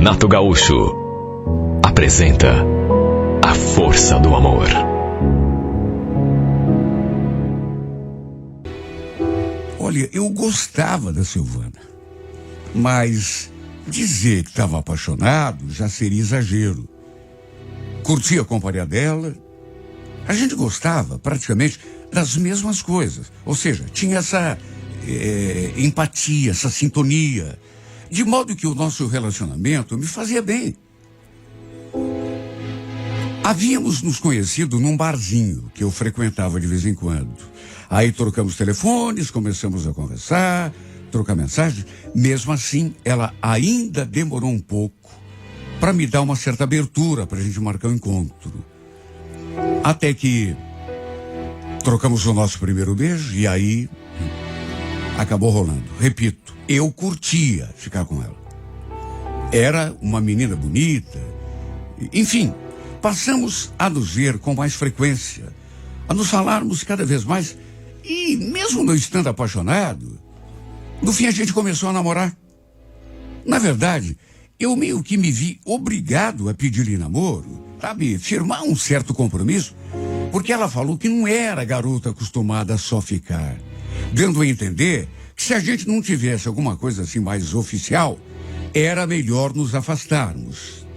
Renato Gaúcho apresenta A Força do Amor. Olha, eu gostava da Silvana, mas dizer que estava apaixonado já seria exagero. Curtia a companhia dela, a gente gostava praticamente das mesmas coisas, ou seja, tinha essa empatia, essa sintonia, de modo que o nosso relacionamento me fazia bem. Havíamos nos conhecido num barzinho que eu frequentava de vez em quando. Aí trocamos telefones, começamos a conversar, trocar mensagens. Mesmo assim, ela ainda demorou um pouco para me dar uma certa abertura para a gente marcar um encontro. Até que trocamos o nosso primeiro beijo e aí acabou rolando. Repito, eu curtia ficar com ela. Era uma menina bonita. Enfim, passamos a nos ver com mais frequência, a nos falarmos cada vez mais. E mesmo não estando apaixonado, no fim a gente começou a namorar. Na verdade, eu meio que me vi obrigado a pedir-lhe namoro, sabe? Firmar um certo compromisso, porque ela falou que não era garota acostumada a só ficar, dando a entender que se a gente não tivesse alguma coisa assim mais oficial, era melhor nos afastarmos.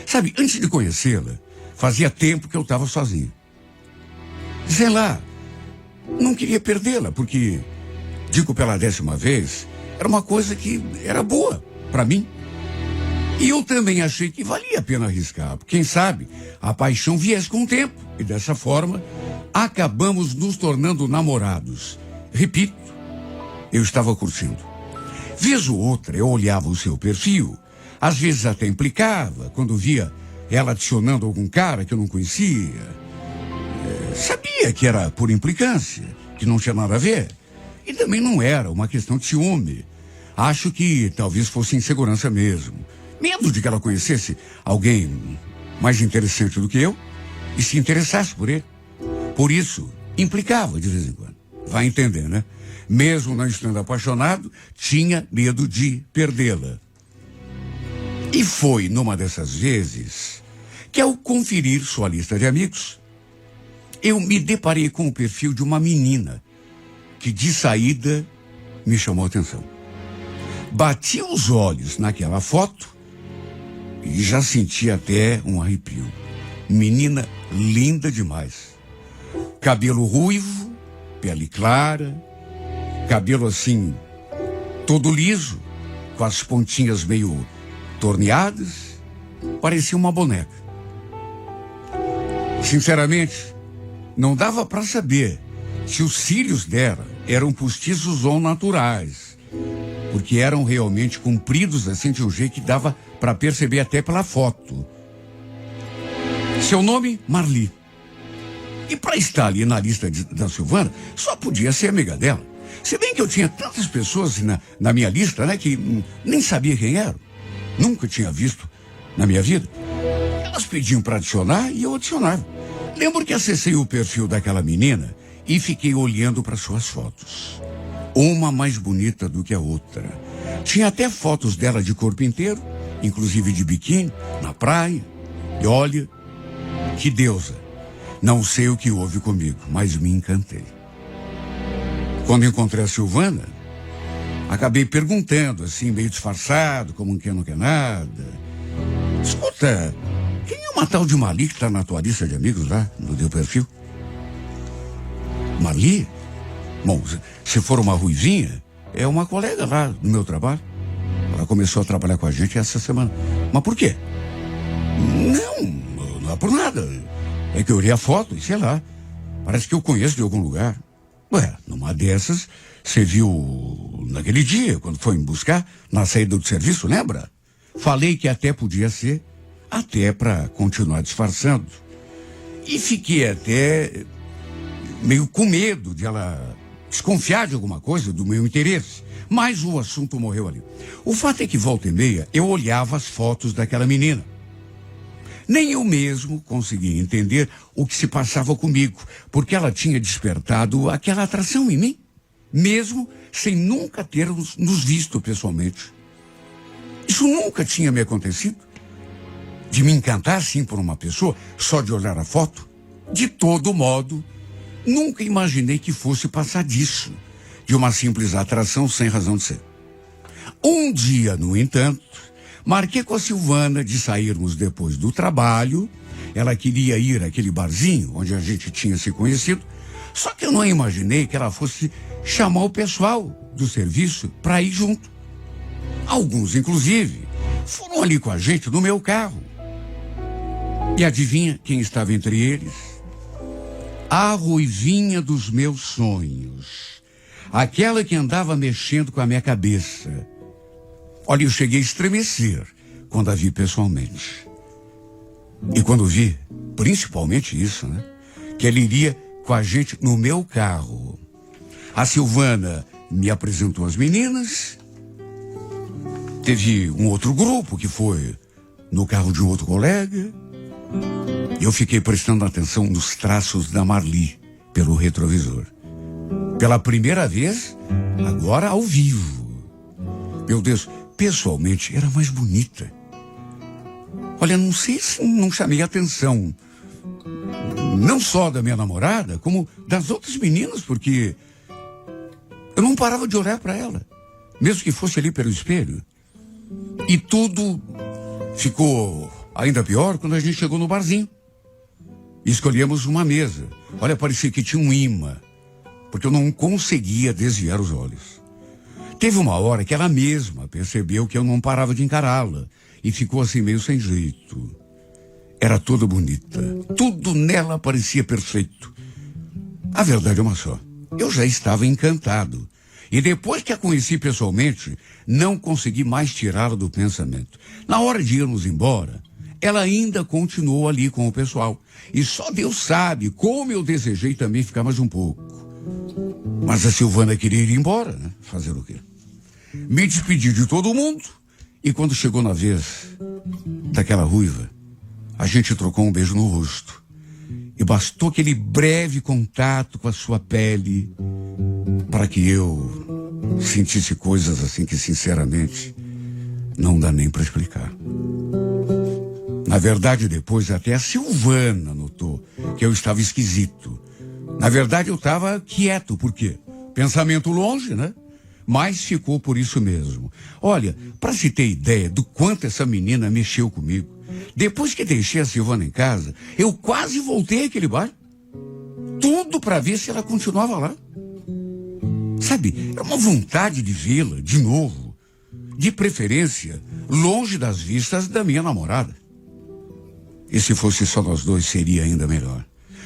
Sabe, antes de conhecê-la, fazia tempo que eu estava sozinho. Sei lá, não queria perdê-la, porque, digo pela 10ª vez, era uma coisa que era boa para mim. E eu também achei que valia a pena arriscar, porque quem sabe a paixão viesse com o tempo. E dessa forma, acabamos nos tornando namorados. Repito, eu estava curtindo. Vez ou outra, eu olhava o seu perfil, às vezes até implicava, quando via ela adicionando algum cara que eu não conhecia. Sabia que era por implicância, que não tinha nada a ver. E também não era uma questão de ciúme. Acho que talvez fosse insegurança mesmo. Medo de que ela conhecesse alguém mais interessante do que eu e se interessasse por ele. Por isso, implicava de vez em quando. Vai entender, né? Mesmo não estando apaixonado, tinha medo de perdê-la. E foi numa dessas vezes que, ao conferir sua lista de amigos, eu me deparei com o perfil de uma menina que, de saída, me chamou a atenção. Bati os olhos naquela foto e já senti até um arrepio. Menina linda demais. Cabelo ruivo, pele clara, cabelo assim, todo liso, com as pontinhas meio torneadas, parecia uma boneca. Sinceramente, não dava para saber se os cílios dela eram postiços ou naturais, porque eram realmente compridos assim de um jeito que dava para perceber até pela foto. Seu nome, Marli. E para estar ali na lista da Silvana, só podia ser amiga dela. Se bem que eu tinha tantas pessoas na minha lista, né, que nem sabia quem eram. Nunca tinha visto na minha vida. Elas pediam para adicionar e eu adicionava. Lembro que acessei o perfil daquela menina e fiquei olhando para suas fotos. Uma mais bonita do que a outra. Tinha até fotos dela de corpo inteiro, inclusive de biquíni, na praia. E olha, que deusa. Não sei o que houve comigo, mas me encantei. Quando encontrei a Silvana, acabei perguntando, assim, meio disfarçado, como quem não quer nada. Escuta, quem é uma tal de Marli que está na tua lista de amigos lá, no teu perfil? Marli? Bom, se for uma ruivinha, é uma colega lá do meu trabalho. Ela começou a trabalhar com a gente essa semana. Mas por quê? Não é por nada. É que eu olhei a foto e sei lá, parece que eu conheço de algum lugar. Ué, numa dessas, você viu naquele dia, quando foi me buscar, na saída do serviço, lembra? Falei que até podia ser, até para continuar disfarçando. E fiquei até meio com medo de ela desconfiar de alguma coisa, do meu interesse. Mas o assunto morreu ali. O fato é que, volta e meia, eu olhava as fotos daquela menina. Nem eu mesmo conseguia entender o que se passava comigo, porque ela tinha despertado aquela atração em mim, mesmo sem nunca termos nos visto pessoalmente. Isso nunca tinha me acontecido. De me encantar assim por uma pessoa, só de olhar a foto. De todo modo, nunca imaginei que fosse passar disso, de uma simples atração sem razão de ser. Um dia, no entanto, marquei com a Silvana de sairmos depois do trabalho. Ela queria ir àquele barzinho onde a gente tinha se conhecido, só que eu não imaginei que ela fosse chamar o pessoal do serviço para ir junto. Alguns, inclusive, foram ali com a gente no meu carro. E adivinha quem estava entre eles? A ruivinha dos meus sonhos. Aquela que andava mexendo com a minha cabeça. Olha, eu cheguei a estremecer quando a vi pessoalmente. E quando vi, principalmente isso, né? Que ela iria com a gente no meu carro. A Silvana me apresentou as meninas. Teve um outro grupo que foi no carro de um outro colega. E eu fiquei prestando atenção nos traços da Marli pelo retrovisor. Pela primeira vez, agora ao vivo. Meu Deus, pessoalmente era mais bonita. Olha, não sei se não chamei a atenção, não só da minha namorada, como das outras meninas, porque eu não parava de olhar para ela, mesmo que fosse ali pelo espelho. E tudo ficou ainda pior quando a gente chegou no barzinho. Escolhemos uma mesa. Olha, parecia que tinha um imã, porque eu não conseguia desviar os olhos. Teve uma hora que ela mesma percebeu que eu não parava de encará-la e ficou assim meio sem jeito. Era toda bonita. Tudo nela parecia perfeito. A verdade é uma só. Eu já estava encantado. E depois que a conheci pessoalmente, não consegui mais tirá-la do pensamento. Na hora de irmos embora, ela ainda continuou ali com o pessoal. E só Deus sabe como eu desejei também ficar mais um pouco. Mas a Silvana queria ir embora, né? Fazer o quê? Me despedi de todo mundo. E quando chegou na vez daquela ruiva, a gente trocou um beijo no rosto. E bastou aquele breve contato com a sua pele para que eu sentisse coisas assim que, sinceramente, não dá nem para explicar. Na verdade, depois até a Silvana notou que eu estava esquisito. Na verdade, eu estava quieto, por quê? Pensamento longe, né? Mas ficou por isso mesmo. Olha, para se ter ideia do quanto essa menina mexeu comigo, depois que deixei a Silvana em casa, eu quase voltei àquele bar. Tudo para ver se ela continuava lá. Sabe, era uma vontade de vê-la de novo. De preferência, longe das vistas da minha namorada. E se fosse só nós dois, seria ainda melhor.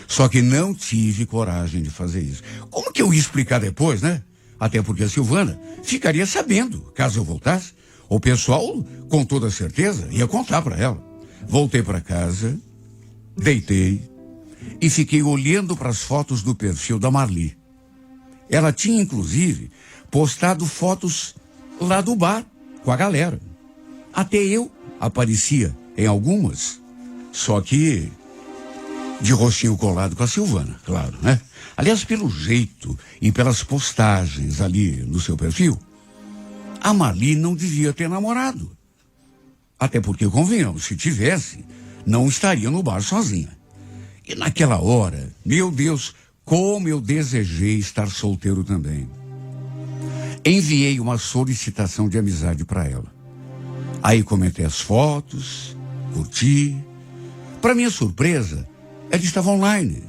Só que não tive coragem de fazer isso. Como que eu ia explicar depois, né? Até porque a Silvana ficaria sabendo, caso eu voltasse. O pessoal, com toda certeza, ia contar para ela. Voltei para casa, deitei e fiquei olhando para as fotos do perfil da Marli. Ela tinha, inclusive, postado fotos lá do bar, com a galera. Até eu aparecia em algumas, só que de rostinho colado com a Silvana, claro, né? Aliás, pelo jeito e pelas postagens ali no seu perfil, a Marli não devia ter namorado. Até porque, convenhamos, se tivesse, não estaria no bar sozinha. E naquela hora, meu Deus, como eu desejei estar solteiro também. Enviei uma solicitação de amizade para ela. Aí comentei as fotos, curti. Para minha surpresa, ela estava online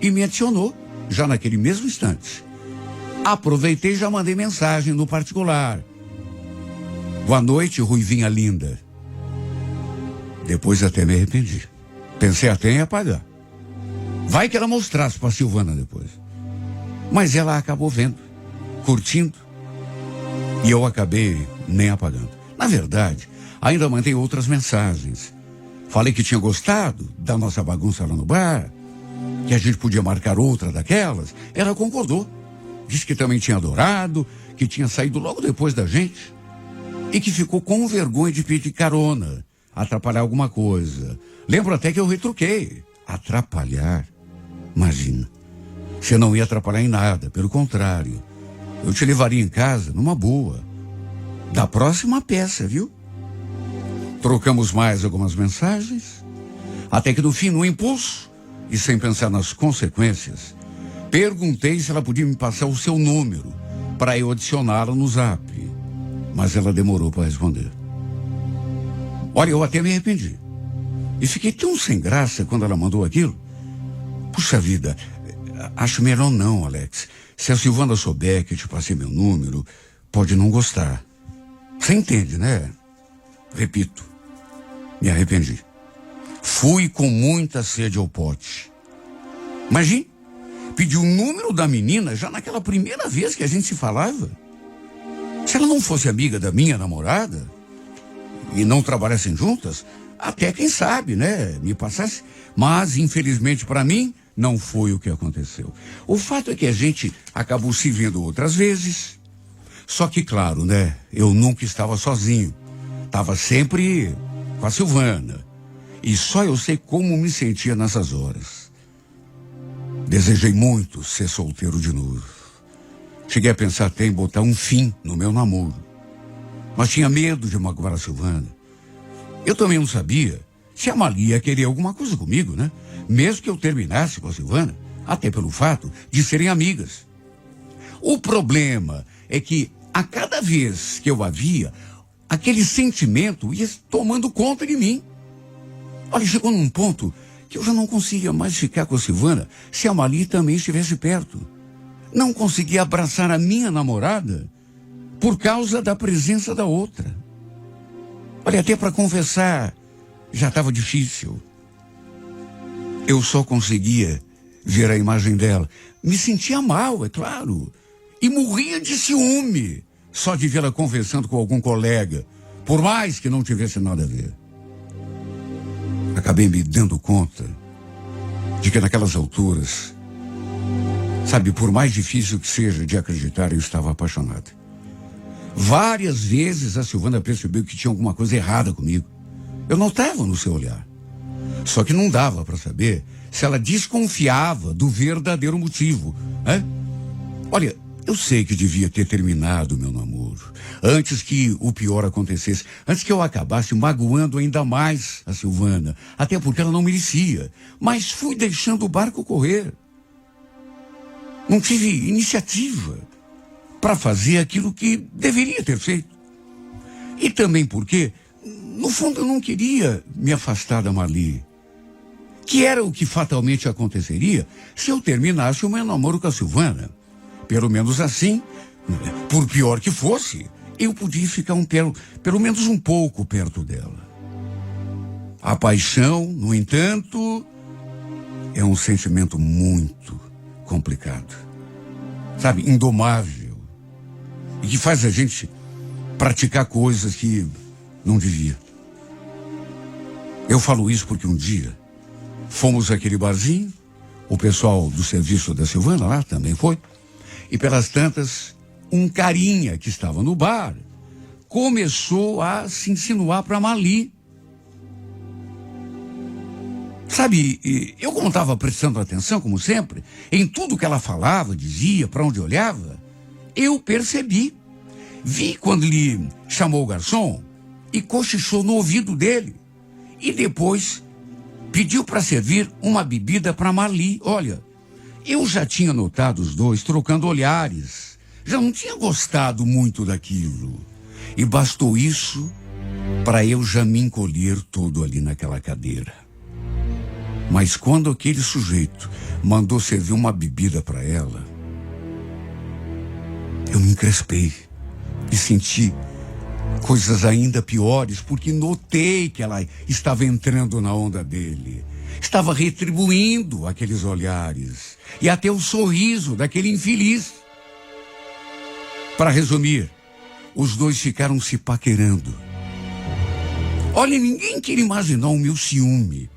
e me adicionou, já naquele mesmo instante. Aproveitei e já mandei mensagem no particular. Boa noite, ruivinha linda. Depois até me arrependi. Pensei até em apagar. Vai que ela mostrasse para Silvana depois. Mas ela acabou vendo, curtindo. E eu acabei nem apagando. Na verdade, ainda mandei outras mensagens. Falei que tinha gostado da nossa bagunça lá no bar, que a gente podia marcar outra daquelas. Ela concordou. Disse que também tinha adorado, que tinha saído logo depois da gente. E que ficou com vergonha de pedir carona, atrapalhar alguma coisa. Lembro até que eu retruquei. Atrapalhar? Imagina. Você não ia atrapalhar em nada, pelo contrário. Eu te levaria em casa numa boa. Da próxima peça, viu? Trocamos mais algumas mensagens, até que no fim, no impulso, e sem pensar nas consequências, perguntei se ela podia me passar o seu número para eu adicioná-la no Zap. Mas ela demorou para responder. Olha, eu até me arrependi. E fiquei tão sem graça quando ela mandou aquilo. Puxa vida, acho melhor não, Alex. Se a Silvana souber que eu te passei meu número, pode não gostar. Você entende, né? Repito, me arrependi. Fui com muita sede ao pote. Imagine, pedi o número da menina já naquela primeira vez que a gente se falava. Se ela não fosse amiga da minha namorada e não trabalhassem juntas, até quem sabe, né, me passasse. Mas, infelizmente para mim, não foi o que aconteceu. O fato é que a gente acabou se vendo outras vezes. Só que, claro, né, eu nunca estava sozinho. Estava sempre com a Silvana. E só eu sei como me sentia nessas horas. Desejei muito ser solteiro de novo. Cheguei a pensar até em botar um fim no meu namoro. Mas tinha medo de magoar a Silvana. Eu também não sabia se a Malia queria alguma coisa comigo, né? Mesmo que eu terminasse com a Silvana, até pelo fato de serem amigas. O problema é que a cada vez que eu a via, aquele sentimento ia tomando conta de mim. Olha, chegou num ponto que eu já não conseguia mais ficar com a Silvana se a Malia também estivesse perto. Não conseguia abraçar a minha namorada por causa da presença da outra. Olha, até para conversar já estava difícil. Eu só conseguia ver a imagem dela. Me sentia mal, é claro. E morria de ciúme só de vê-la conversando com algum colega, por mais que não tivesse nada a ver. Acabei me dando conta de que naquelas alturas, sabe, por mais difícil que seja de acreditar, eu estava apaixonado. Várias vezes a Silvana percebeu que tinha alguma coisa errada comigo. Eu notava no seu olhar. Só que não dava para saber se ela desconfiava do verdadeiro motivo, né? Olha, eu sei que devia ter terminado meu namoro antes que o pior acontecesse, antes que eu acabasse magoando ainda mais a Silvana, até porque ela não merecia. Mas fui deixando o barco correr. Não tive iniciativa para fazer aquilo que deveria ter feito. E também porque, no fundo, eu não queria me afastar da Marli, que era o que fatalmente aconteceria se eu terminasse o meu namoro com a Silvana. Pelo menos assim, por pior que fosse, eu podia ficar pelo menos um pouco perto dela. A paixão, no entanto, é um sentimento muito complicado, sabe, indomável, e que faz a gente praticar coisas que não devia. Eu falo isso porque um dia fomos àquele barzinho, o pessoal do serviço da Silvana lá também foi, e pelas tantas, um carinha que estava no bar começou a se insinuar para Marli. Sabe, eu como estava prestando atenção, como sempre, em tudo que ela falava, dizia, para onde olhava, eu percebi. Vi quando ele chamou o garçom e cochichou no ouvido dele. E depois pediu para servir uma bebida para Marli. Olha, eu já tinha notado os dois trocando olhares. Já não tinha gostado muito daquilo. E bastou isso para eu já me encolher todo ali naquela cadeira. Mas quando aquele sujeito mandou servir uma bebida para ela, eu me encrespei e senti coisas ainda piores, porque notei que ela estava entrando na onda dele. Estava retribuindo aqueles olhares e até o sorriso daquele infeliz. Para resumir, os dois ficaram se paquerando. Olha, ninguém queria imaginar o meu ciúme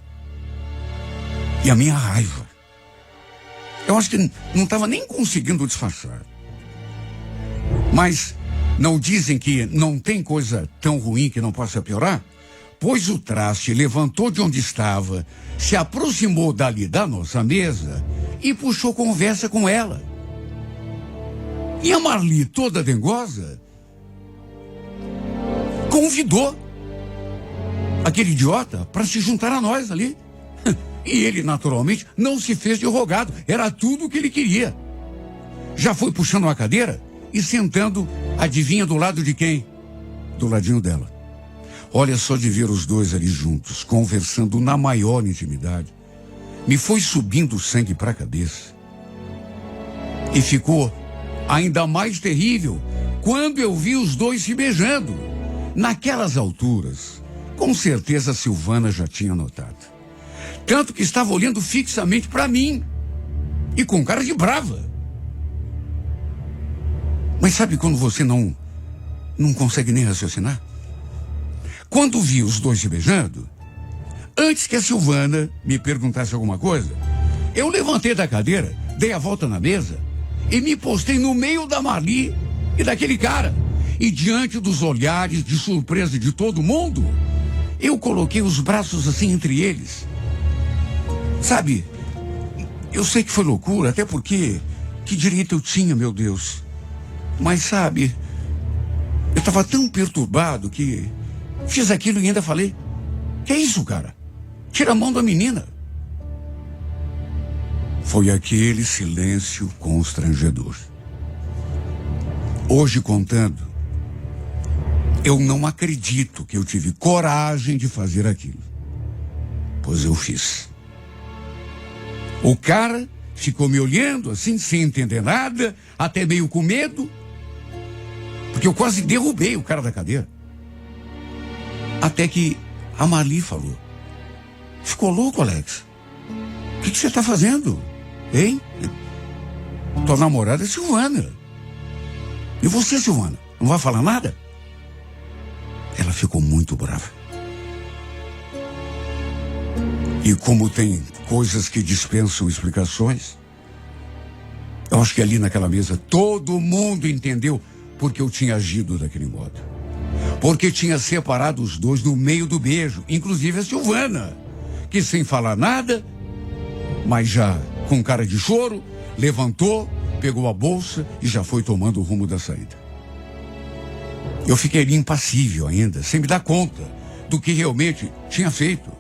e a minha raiva. Eu acho que não estava nem conseguindo disfarçar. Mas não dizem que não tem coisa tão ruim que não possa piorar? Pois o traste levantou de onde estava, se aproximou dali da nossa mesa e puxou conversa com ela. E a Marli, toda dengosa, convidou. aquele idiota para se juntar a nós ali. E ele, naturalmente, não se fez de rogado. Era tudo o que ele queria. Já foi puxando uma cadeira e sentando, adivinha do lado de quem? Do ladinho dela. Olha só, de ver os dois ali juntos, conversando na maior intimidade, me foi subindo o sangue para a cabeça. E ficou ainda mais terrível quando eu vi os dois se beijando. Naquelas alturas, com certeza a Silvana já tinha notado. Tanto que estava olhando fixamente para mim e com cara de brava. Mas sabe quando você não consegue nem raciocinar? Quando vi os dois se beijando, antes que a Silvana me perguntasse alguma coisa, eu levantei da cadeira, dei a volta na mesa e me postei no meio da Marli e daquele cara. E diante dos olhares de surpresa de todo mundo, eu coloquei os braços assim entre eles. Sabe, eu sei que foi loucura, até porque que direito eu tinha, meu Deus. Mas sabe, eu estava tão perturbado que fiz aquilo e ainda falei: que é isso, cara? Tira a mão da menina. Foi aquele silêncio constrangedor. Hoje, contando, eu não acredito que eu tive coragem de fazer aquilo. Pois eu fiz. O cara ficou me olhando assim, sem entender nada, até meio com medo, porque eu quase derrubei o cara da cadeira. Até que a Marli falou: ficou louco, Alex? O que você está fazendo? Hein? Tua namorada é Silvana. E você, Silvana, não vai falar nada? Ela ficou muito brava. E como tem coisas que dispensam explicações, eu acho que ali naquela mesa todo mundo entendeu porque eu tinha agido daquele modo. Porque tinha separado os dois no meio do beijo, inclusive a Silvana, que sem falar nada, mas já com cara de choro, levantou, pegou a bolsa e já foi tomando o rumo da saída. Eu fiquei ali impassível ainda, sem me dar conta do que realmente tinha feito.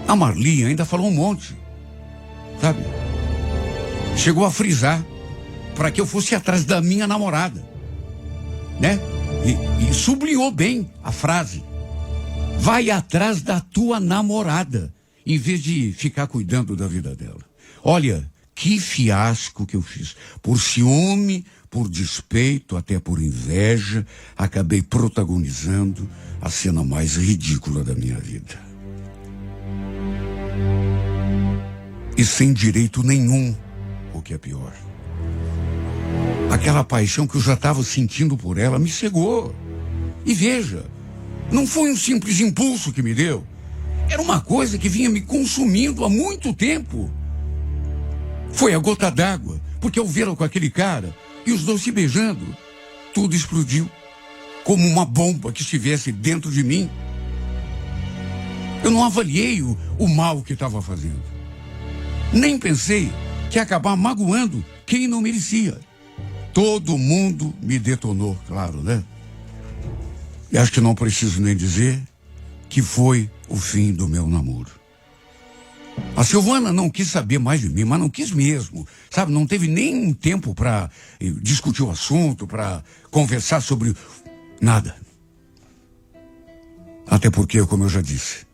A Marli ainda falou um monte, sabe? Chegou a frisar para que eu fosse atrás da minha namorada, né? E sublinhou bem a frase: vai atrás da tua namorada, em vez de ficar cuidando da vida dela. Olha, que fiasco que eu fiz. Por ciúme, por despeito, até por inveja, acabei protagonizando a cena mais ridícula da minha vida. E sem direito nenhum, o que é pior. Aquela paixão que eu já estava sentindo por ela me cegou. E veja, não foi um simples impulso que me deu. Era uma coisa que vinha me consumindo há muito tempo. Foi a gota d'água, porque ao vê-la com aquele cara e os dois se beijando, tudo explodiu, como uma bomba que estivesse dentro de mim. Eu não avaliei o mal que estava fazendo. Nem pensei que ia acabar magoando quem não merecia. Todo mundo me detonou, claro, né? E acho que não preciso nem dizer que foi o fim do meu namoro. A Silvana não quis saber mais de mim, mas não quis mesmo, sabe? Não teve nem tempo para discutir o assunto, para conversar sobre nada. Até porque, como eu já disse,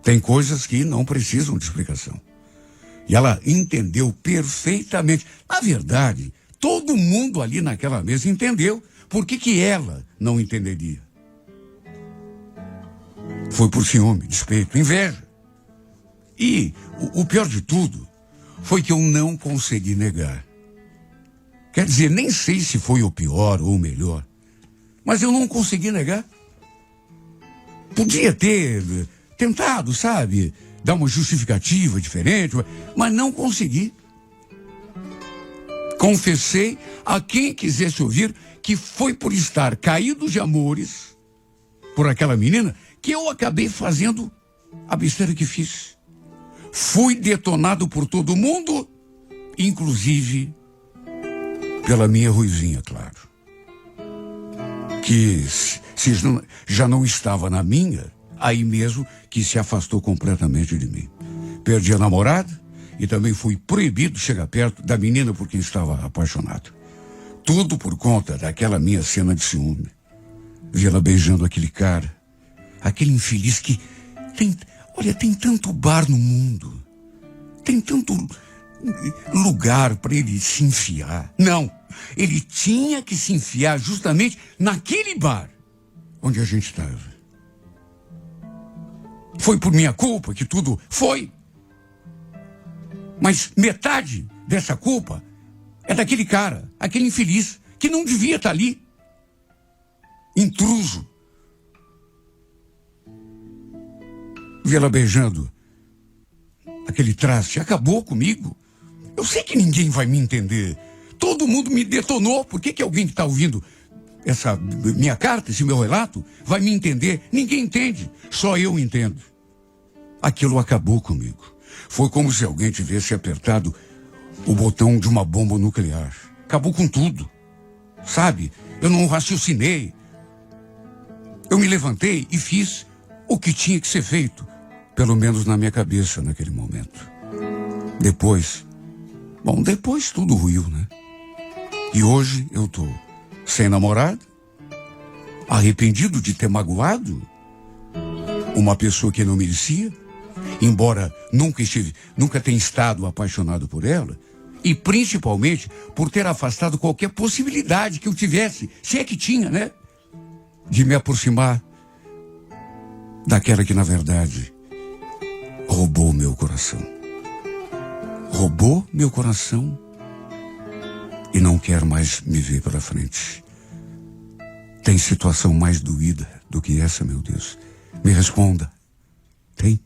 tem coisas que não precisam de explicação. E ela entendeu perfeitamente. Na verdade, todo mundo ali naquela mesa entendeu. Por que ela não entenderia? Foi por ciúme, despeito, inveja. E o pior de tudo foi que eu não consegui negar. Quer dizer, nem sei se foi o pior ou o melhor, mas eu não consegui negar. Podia ter tentado, sabe, dar uma justificativa diferente, mas não consegui. Confessei a quem quisesse ouvir que foi por estar caído de amores por aquela menina que eu acabei fazendo a besteira que fiz. Fui detonado por todo mundo, inclusive pela minha Ruizinha, claro. Que Se já não estava na minha, aí mesmo que se afastou completamente de mim. Perdi a namorada e também fui proibido de chegar perto da menina por quem estava apaixonado. Tudo por conta daquela minha cena de ciúme. Vi ela beijando aquele cara, aquele infeliz que tem tanto bar no mundo, tem tanto lugar para ele se enfiar. Não, ele tinha que se enfiar justamente naquele bar onde a gente estava. Foi por minha culpa que tudo foi. Mas metade dessa culpa é daquele cara, aquele infeliz, que não devia estar ali. Intruso. Vi ela beijando aquele traste, acabou comigo. Eu sei que ninguém vai me entender. Todo mundo me detonou. Por que alguém que está ouvindo essa minha carta, esse meu relato, vai me entender? Ninguém entende. Só eu entendo. Aquilo acabou comigo. Foi como se alguém tivesse apertado o botão de uma bomba nuclear. Acabou com tudo. Sabe? Eu não raciocinei. Eu me levantei e fiz o que tinha que ser feito. Pelo menos na minha cabeça naquele momento. Depois tudo ruiu, né? E hoje eu tô sem namorado, arrependido de ter magoado uma pessoa que não merecia, embora nunca tenha estado apaixonado por ela, e principalmente por ter afastado qualquer possibilidade que eu tivesse, se é que tinha, né? De me aproximar daquela que, na verdade, roubou meu coração. Roubou meu coração e não quer mais me ver pela frente. Tem situação mais doída do que essa, meu Deus? Me responda. Tem?